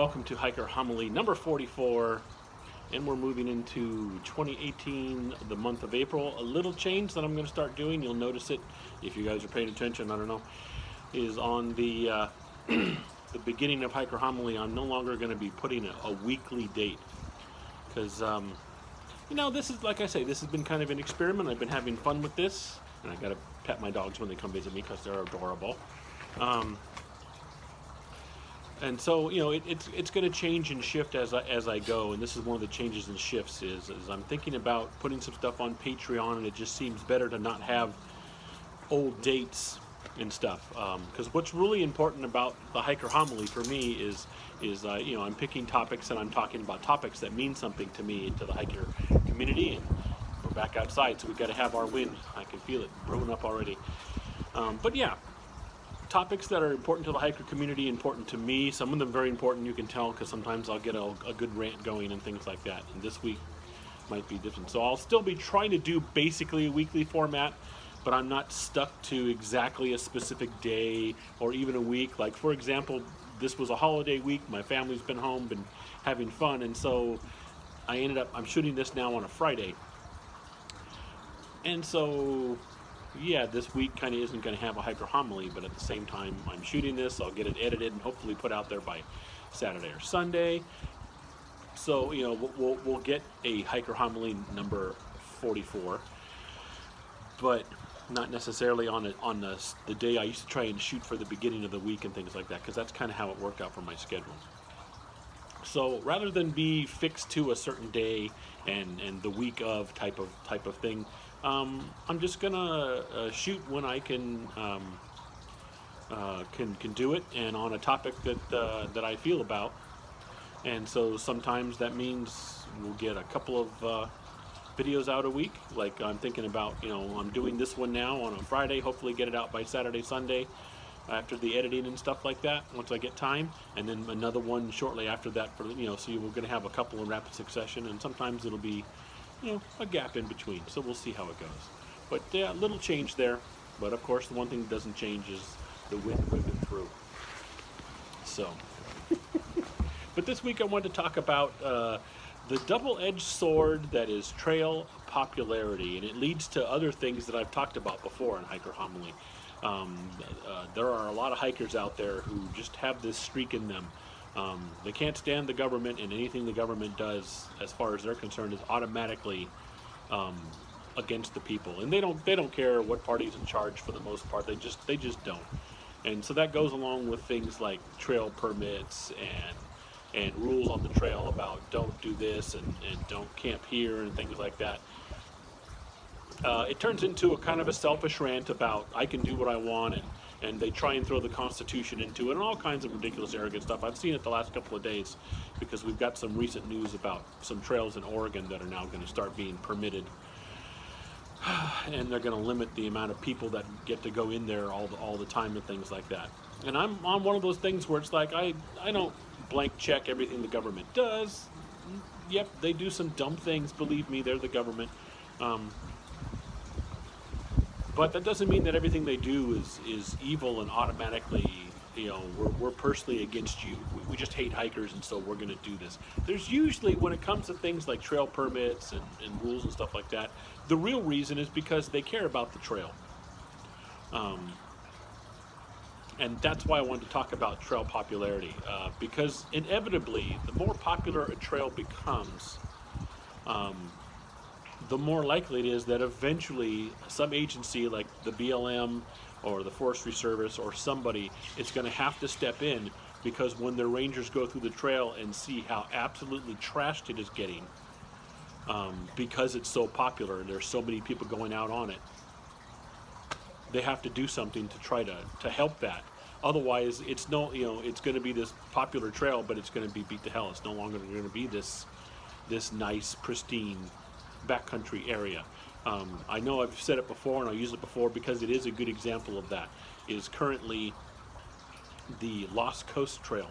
welcome to Hiker Homily number 44, and we're moving into 2018, the month of April. A little change that I'm going to start doing, you'll notice it if you guys are paying attention, I don't know, is on the the beginning of Hiker Homily. I'm no longer going to be putting a weekly date, because this is, like I say, this has been kind of an experiment. I've been having fun with this, and I got to pet my dogs when they come visit me because they're adorable. And so, it's going to change and shift as I go, and this is one of the changes and shifts is I'm thinking about putting some stuff on Patreon, and it just seems better to not have old dates and stuff, because what's really important about the Hiker Homily for me is I'm picking topics, and I'm talking about topics that mean something to me, to the hiker community, and we're back outside, so we've got to have our wind. I can feel it brewing up already. But yeah, topics that are important to the hiker community, important to me. Some of them very important, you can tell, because sometimes I'll get a good rant going and things like that. And this week might be different. So I'll still be trying to do basically a weekly format, but I'm not stuck to exactly a specific day or even a week. Like, for example, this was a holiday week. My family's been home, been having fun, and so I'm shooting this now on a Friday. And so yeah, this week kind of isn't going to have a Hiker Homily, but at the same time, I'm shooting this. I'll get it edited and hopefully put out there by Saturday or Sunday. So, we'll get a Hiker Homily number 44, but not necessarily on the day I used to try and shoot for the beginning of the week and things like that, because that's kind of how it worked out for my schedule. So rather than be fixed to a certain day and the week of type of thing, I'm just gonna shoot when I can do it, and on a topic that I feel about. And so sometimes that means we'll get a couple of videos out a week. Like, I'm thinking about, I'm doing this one now on a Friday, hopefully get it out by Saturday, Sunday, after the editing and stuff like that, once I get time, and then another one shortly after that so we're going to have a couple in rapid succession, and sometimes it'll be a gap in between, so we'll see how it goes. But yeah, a little change there, but of course the one thing that doesn't change is the wind whipping through. So but this week I wanted to talk about the double-edged sword that is trail popularity, and it leads to other things that I've talked about before in Hiker Homily. There are a lot of hikers out there who just have this streak in them. They can't stand the government, and anything the government does, as far as they're concerned, is automatically against the people. And they don't care what party's in charge for the most part. They just don't. And so that goes along with things like trail permits and rules on the trail about don't do this and don't camp here and things like that. It turns into a kind of a selfish rant about I can do what I want, and they try and throw the Constitution into it and all kinds of ridiculous, arrogant stuff. I've seen it the last couple of days because we've got some recent news about some trails in Oregon that are now going to start being permitted, and they're going to limit the amount of people that get to go in there all the time and things like that. And I'm on one of those things where it's like I don't blank check everything the government does. Yep, they do some dumb things, believe me, they're the government. But that doesn't mean that everything they do is evil and automatically, we're personally against you. We just hate hikers, and so we're going to do this. There's usually, when it comes to things like trail permits and rules and stuff like that, the real reason is because they care about the trail. And that's why I wanted to talk about trail popularity, because inevitably, the more popular a trail becomes, the more likely it is that eventually some agency like the BLM or the Forestry Service or somebody is going to have to step in, because when their rangers go through the trail and see how absolutely trashed it is getting, because it's so popular and there's so many people going out on it, they have to do something to try to help that. Otherwise, it's going to be this popular trail, but it's going to be beat to hell. It's no longer going to be this nice, pristine backcountry area. I know I've said it before, and I'll use it before because it is a good example of that, is currently the Lost Coast Trail.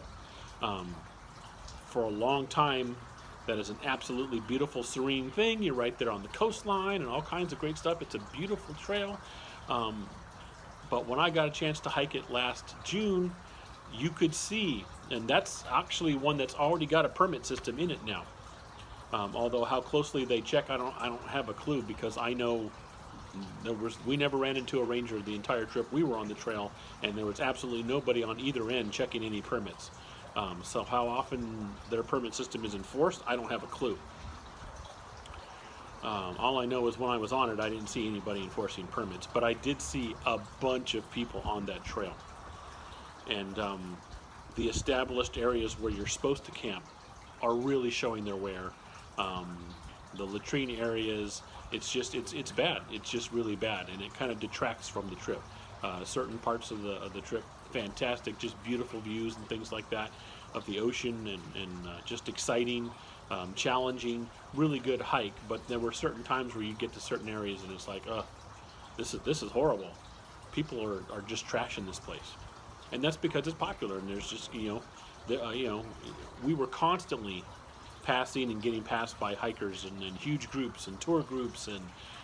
For a long time, that is an absolutely beautiful, serene thing. You're right there on the coastline and all kinds of great stuff. It's a beautiful trail. But when I got a chance to hike it last June, you could see and that's actually one that's already got a permit system in it now. Although how closely they check, I don't have a clue, because I know we never ran into a ranger the entire trip we were on the trail, and there was absolutely nobody on either end checking any permits. So how often their permit system is enforced, I don't have a clue. All I know is when I was on it, I didn't see anybody enforcing permits, but I did see a bunch of people on that trail. And the established areas where you're supposed to camp are really showing their wear. The latrine areas, it's bad. It's just really bad, and it kind of detracts from the trip. Certain parts of the trip, fantastic, just beautiful views and things like that of the ocean, and just exciting, challenging, really good hike. But there were certain times where you get to certain areas and it's like, this is horrible. People are just trashing this place, and that's because it's popular. And there's just we were constantly passing and getting passed by hikers and huge groups and tour groups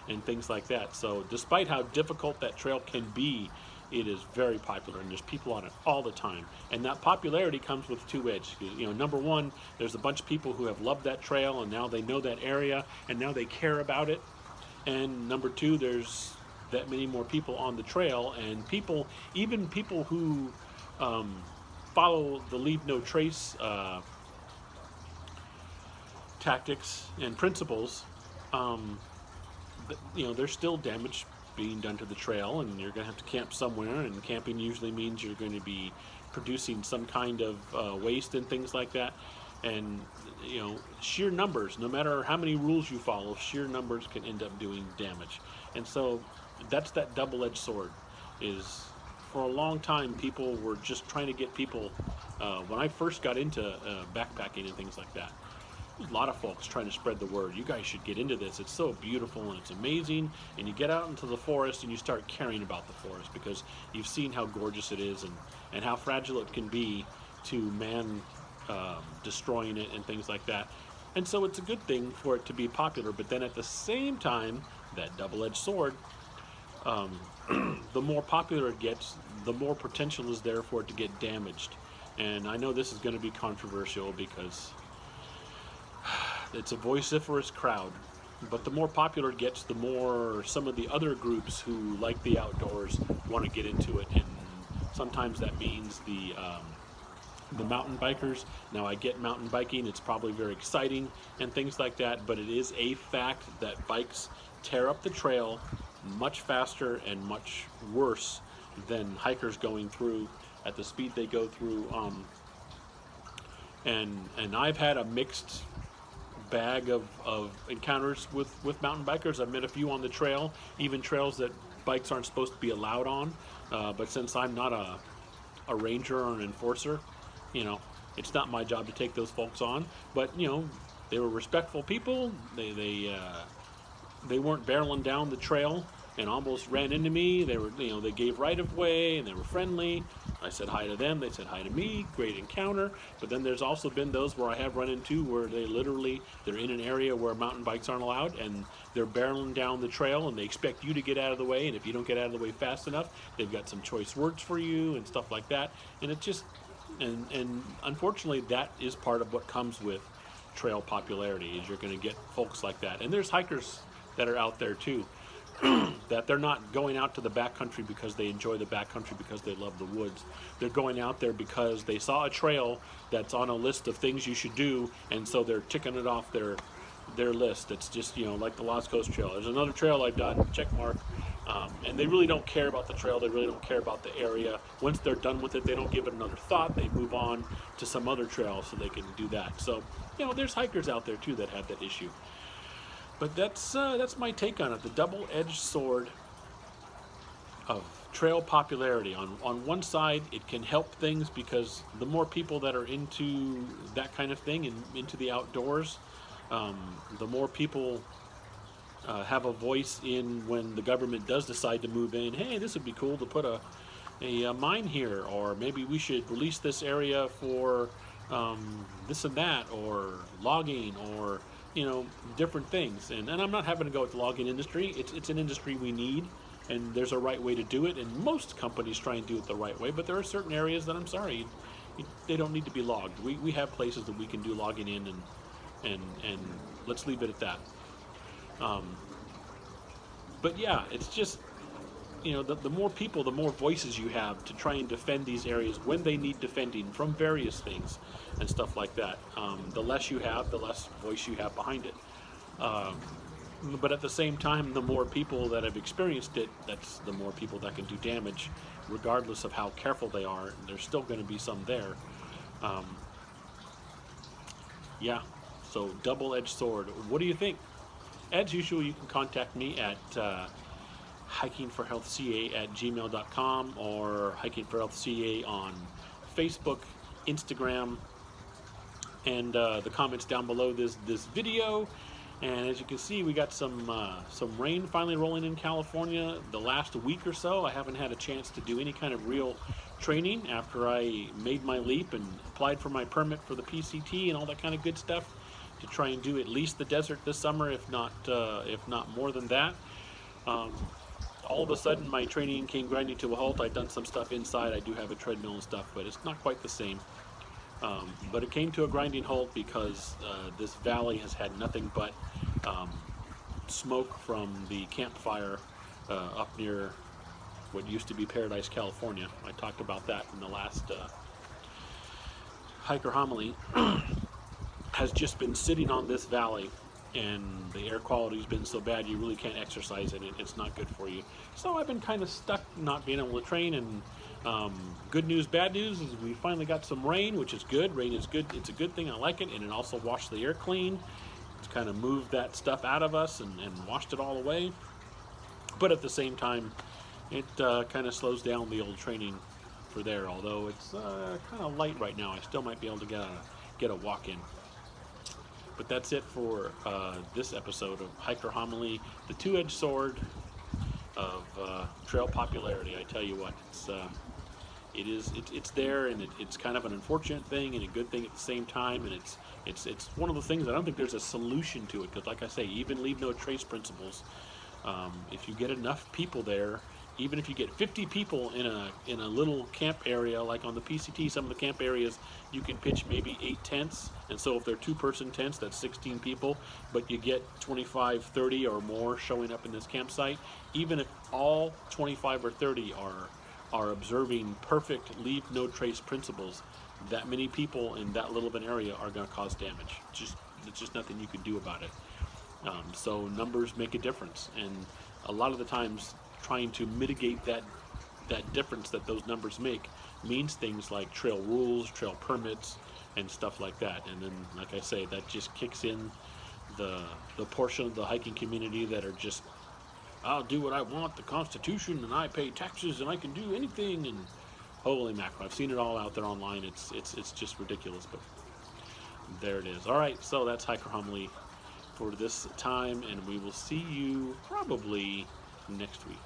and things like that. So despite how difficult that trail can be, it is very popular, and there's people on it all the time. And that popularity comes with two edges. Number one, there's a bunch of people who have loved that trail, and now they know that area, and now they care about it. And number two, there's that many more people on the trail, and even people who follow the leave no trace tactics and principles, there's still damage being done to the trail, and you're going to have to camp somewhere, and camping usually means you're going to be producing some kind of waste and things like that. And sheer numbers, no matter how many rules you follow, sheer numbers can end up doing damage. And so that's that double-edged sword. Is for a long time people were just trying to get people, when I first got into backpacking and things like that, a lot of folks trying to spread the word. You guys should get into this. It's so beautiful and it's amazing. And you get out into the forest and you start caring about the forest, because you've seen how gorgeous it is, and how fragile it can be to man destroying it and things like that. And so it's a good thing for it to be popular. But then at the same time, that double-edged sword, the more popular it gets, the more potential is there for it to get damaged. And I know this is going to be controversial, because it's a vociferous crowd, but the more popular it gets, the more some of the other groups who like the outdoors want to get into it. And sometimes that means the mountain bikers. Now, I get mountain biking, it's probably very exciting and things like that, but it is a fact that bikes tear up the trail much faster and much worse than hikers going through at the speed they go through. And I've had a mixed bag of encounters with mountain bikers. I've met a few on the trail, even trails that bikes aren't supposed to be allowed on. But since I'm not a ranger or an enforcer, it's not my job to take those folks on. But they were respectful people. They weren't barreling down the trail and almost ran into me. They were, they gave right of way, and they were friendly. I said hi to them, they said hi to me. Great encounter. But then there's also been those where I have run into where they're in an area where mountain bikes aren't allowed, and they're barreling down the trail, and they expect you to get out of the way, and if you don't get out of the way fast enough, they've got some choice words for you and stuff like that. And it just, and unfortunately, that is part of what comes with trail popularity, is you're going to get folks like that. And there's hikers that are out there too, that they're not going out to the backcountry because they enjoy the backcountry, because they love the woods. They're going out there because they saw a trail that's on a list of things you should do, and so they're ticking it off their list. It's just, like the Lost Coast Trail. There's another trail I've done, check mark. And they really don't care about the trail. They really don't care about the area. Once they're done with it, they don't give it another thought. They move on to some other trail so they can do that. So, there's hikers out there too that have that issue. But that's my take on it. The double-edged sword of trail popularity. On one side, it can help things, because the more people that are into that kind of thing and into the outdoors, the more people have a voice in when the government does decide to move in. Hey, this would be cool to put a mine here, or maybe we should release this area for this and that, or logging, or different things. And I'm not having to go with the logging industry. It's an industry we need, and there's a right way to do it, and most companies try and do it the right way. But there are certain areas that, I'm sorry, they don't need to be logged. We have places that we can do logging in, and let's leave it at that. Um, but yeah, it's just, the more people, the more voices you have to try and defend these areas when they need defending from various things and stuff like that. The less you have, the less voice you have behind it. Um, but at the same time, the more people that have experienced it, that's the more people that can do damage, regardless of how careful they are. There's still going to be some there. Um, yeah, so double-edged sword. What do you think? As usual, you can contact me at hikingforhealthca@gmail.com or hikingforhealthca on Facebook, Instagram, and the comments down below this video. And as you can see, we got some rain finally rolling in California. The last week or so, I haven't had a chance to do any kind of real training after I made my leap and applied for my permit for the PCT and all that kind of good stuff to try and do at least the desert this summer, if not more than that. All of a sudden, my training came grinding to a halt. I'd done some stuff inside. I do have a treadmill and stuff, but it's not quite the same. But it came to a grinding halt because this valley has had nothing but smoke from the campfire up near what used to be Paradise, California. I talked about that in the last hiker homily. Has just been sitting on this valley, and the air quality's been so bad you really can't exercise in it. It's not good for you. So I've been kind of stuck not being able to train, and good news, bad news is we finally got some rain, which is good. Rain is good. It's a good thing. I like it, and it also washed the air clean. It's kind of moved that stuff out of us and washed it all away. But at the same time, it kind of slows down the old training for there, although it's kind of light right now. I still might be able to get a walk in. But that's it for this episode of Hiker Homily, the two-edged sword of trail popularity. I tell you what, it's there, and it's kind of an unfortunate thing and a good thing at the same time. And it's one of the things I don't think there's a solution to it, because, like I say, even leave no trace principles. If you get enough people there, even if you get 50 people in a little camp area, like on the PCT, some of the camp areas, you can pitch maybe 8 tents. And so if they're 2-person tents, that's 16 people. But you get 25, 30 or more showing up in this campsite. Even if all 25 or 30 are observing perfect leave no trace principles, that many people in that little of an area are going to cause damage. It's just nothing you can do about it. So numbers make a difference, and a lot of the times trying to mitigate that difference that those numbers make means things like trail rules, trail permits, and stuff like that. And then, like I say, that just kicks in the portion of the hiking community that are just, I'll do what I want, the Constitution, and I pay taxes, and I can do anything. And holy mackerel, I've seen it all out there online. It's just ridiculous, but there it is. All right, so that's Hiker Homily for this time, and we will see you probably next week.